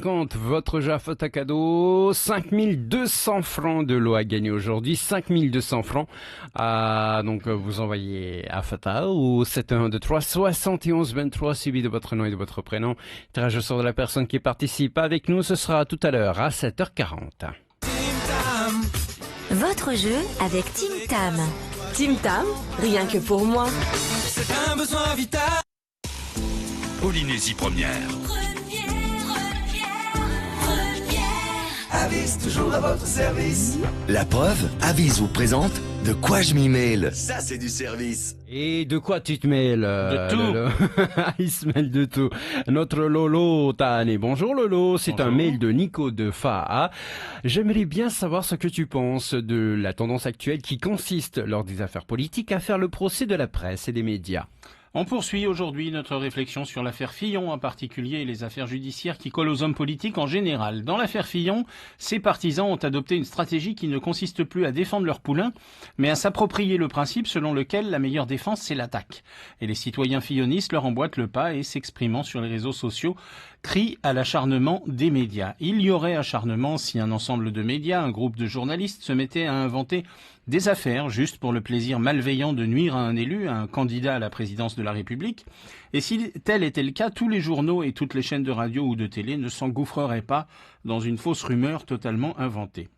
50, votre jeu à faute à cadeau, 5200 francs de lot à gagner aujourd'hui, 5200 francs donc vous envoyez à Fata au 7123 71 23 suivi de votre nom et de votre prénom. Tirage au sort de la personne qui participe avec nous, ce sera tout à l'heure à 7h40. Votre jeu avec Tim Tam. Tim Tam, rien que pour moi. C'est un besoin vital. Polynésie première. Avis toujours à votre service. La preuve, Avis vous présente De quoi je m'y mêle. Ça, c'est du service. Et de quoi tu te mêles De tout. Il se mêle de tout. Notre Lolo Tane. Bonjour Lolo, c'est Bonjour. un mail de Nico de Faa. J'aimerais bien savoir ce que tu penses de la tendance actuelle qui consiste, lors des affaires politiques, à faire le procès de la presse et des médias. On poursuit aujourd'hui notre réflexion sur l'affaire Fillon en particulier et les affaires judiciaires qui collent aux hommes politiques en général. Dans l'affaire Fillon, ses partisans ont adopté une stratégie qui ne consiste plus à défendre leur poulain, mais à s'approprier le principe selon lequel la meilleure défense, c'est l'attaque. Et les citoyens fillonistes leur emboîtent le pas et, s'exprimant sur les réseaux sociaux, crient à l'acharnement des médias. Il y aurait acharnement si un ensemble de médias, un groupe de journalistes, se mettait à inventer des affaires juste pour le plaisir malveillant de nuire à un élu, à un candidat à la présidence de la République. Et si tel était le cas, tous les journaux et toutes les chaînes de radio ou de télé ne s'engouffreraient pas dans une fausse rumeur totalement inventée.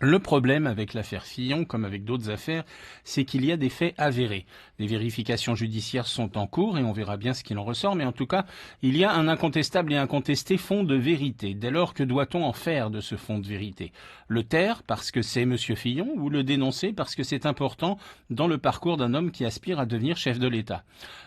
Le problème avec l'affaire Fillon, comme avec d'autres affaires, c'est qu'il y a des faits avérés. Des vérifications judiciaires sont en cours et on verra bien ce qu'il en ressort, mais en tout cas, il y a un incontestable et incontesté fond de vérité. Dès lors, que doit-on en faire de ce fond de vérité? Le taire parce que c'est Monsieur Fillon ou le dénoncer parce que c'est important dans le parcours d'un homme qui aspire à devenir chef de l'État?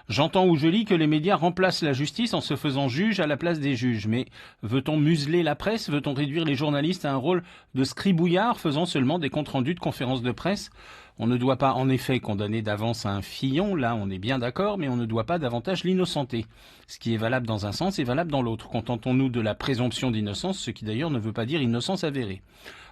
J'entends ou je lis que les médias remplacent la justice en se faisant juge à la place des juges. Mais veut-on museler la presse? Veut-on réduire les journalistes à un rôle de scribouillard faisant seulement des comptes rendus de conférences de presse? On ne doit pas en effet condamner d'avance un Fillon, là on est bien d'accord, mais on ne doit pas davantage l'innocenter. Ce qui est valable dans un sens est valable dans l'autre. Contentons-nous de la présomption d'innocence, ce qui d'ailleurs ne veut pas dire innocence avérée.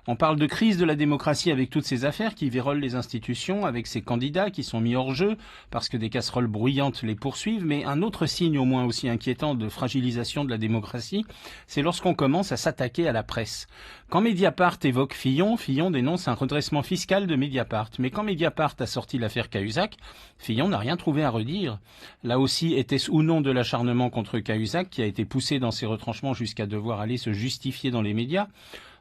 On parle de crise de la démocratie avec toutes ces affaires qui vérolent les institutions, avec ces candidats qui sont mis hors jeu parce que des casseroles bruyantes les poursuivent, mais un autre signe au moins aussi inquiétant de fragilisation de la démocratie, c'est lorsqu'on commence à s'attaquer à la presse. Quand Mediapart évoque Fillon, Fillon dénonce un redressement fiscal de Mediapart. Mais quand Mediapart a sorti l'affaire Cahuzac, Fillon n'a rien trouvé à redire. Là aussi, était-ce ou non de l'acharnement contre Cahuzac qui a été poussé dans ses retranchements jusqu'à devoir aller se justifier dans les médias?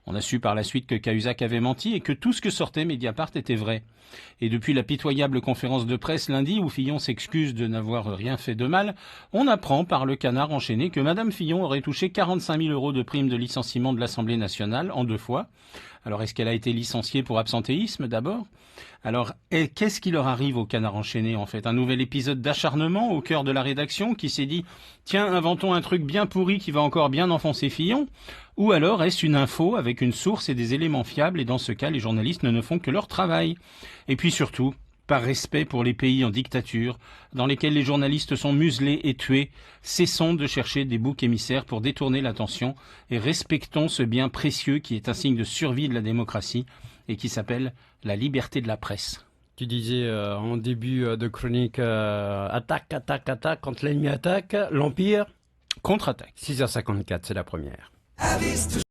On a su par la suite que Cahuzac avait menti et que tout ce que sortait Mediapart était vrai. Et depuis la pitoyable conférence de presse lundi où Fillon s'excuse de n'avoir rien fait de mal, on apprend par le Canard enchaîné que Madame Fillon aurait touché 45 000 € de prime de licenciement de l'Assemblée nationale en 2 fois. Alors est-ce qu'elle a été licenciée pour absentéisme d'abord? Alors qu'est-ce qui leur arrive au Canard enchaîné en fait? Un nouvel épisode d'acharnement au cœur de la rédaction qui s'est dit « Tiens, inventons un truc bien pourri qui va encore bien enfoncer Fillon ?» Ou alors est-ce une info avec une source et des éléments fiables et dans ce cas les journalistes ne font que leur travail? Et puis surtout, par respect pour les pays en dictature, dans lesquels les journalistes sont muselés et tués, cessons de chercher des boucs émissaires pour détourner l'attention et respectons ce bien précieux qui est un signe de survie de la démocratie et qui s'appelle la liberté de la presse. Tu disais en début de chronique, attaque, attaque, attaque, quand l'ennemi attaque, l'Empire, Contre-attaque. 6h54, c'est la première. Avis